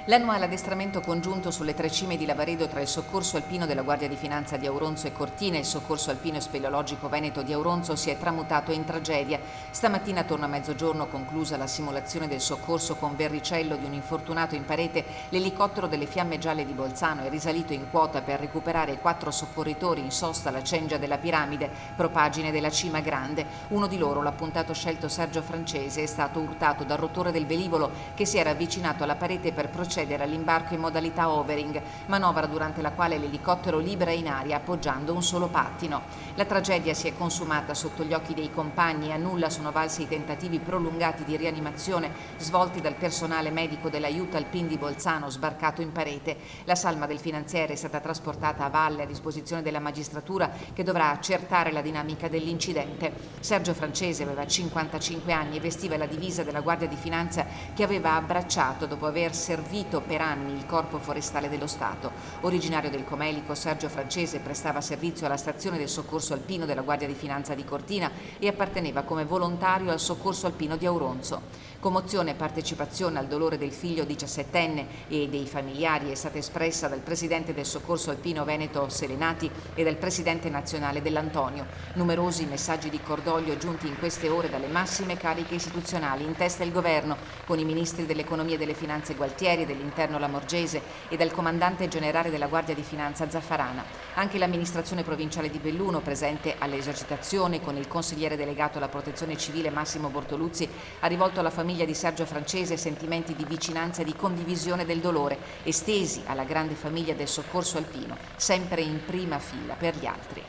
L'annuale addestramento congiunto sulle 3 cime di Lavaredo tra il Soccorso Alpino della Guardia di Finanza di Auronzo e Cortina e il Soccorso Alpino e Speleologico Veneto di Auronzo si è tramutato in tragedia. Stamattina attorno a mezzogiorno, conclusa la simulazione del soccorso con verricello di un infortunato in parete, l'elicottero delle Fiamme Gialle di Bolzano è risalito in quota per recuperare 4 soccorritori in sosta alla cengia della piramide, propagine della cima grande. Uno di loro, l'appuntato scelto Sergio Francese, è stato urtato dal rotore del velivolo che si era avvicinato alla parete per procedere all'imbarco in modalità overing, manovra durante la quale l'elicottero libera in aria appoggiando un solo pattino. La tragedia si è consumata sotto gli occhi dei compagni e a nulla sono valsi i tentativi prolungati di rianimazione svolti dal personale medico dell'Aiuto Alpin di Bolzano sbarcato in parete. La salma del finanziere è stata trasportata a valle a disposizione della magistratura che dovrà accertare la dinamica dell'incidente. Sergio Francese aveva 55 anni e vestiva la divisa della Guardia di Finanza che aveva abbracciato dopo aver servito per anni il Corpo Forestale dello Stato. Originario del Comelico, Sergio Francese prestava servizio alla stazione del Soccorso Alpino della Guardia di Finanza di Cortina e apparteneva come volontario al Soccorso Alpino di Auronzo. Commozione e partecipazione al dolore del figlio 17enne e dei familiari è stata espressa dal presidente del Soccorso Alpino Veneto Selenati e dal presidente nazionale dell'Antonio. Numerosi messaggi di cordoglio giunti in queste ore dalle massime cariche istituzionali, in testa il governo, con i ministri dell'Economia e delle Finanze Gualtieri, dell'Interno Lamorgese e dal comandante generale della Guardia di Finanza Zaffarana. Anche l'amministrazione provinciale di Belluno, presente all'esercitazione con il consigliere delegato alla protezione civile Massimo Bortoluzzi, ha rivolto alla famiglia di Sergio Francese sentimenti di vicinanza e di condivisione del dolore, estesi alla grande famiglia del Soccorso Alpino, sempre in prima fila per gli altri.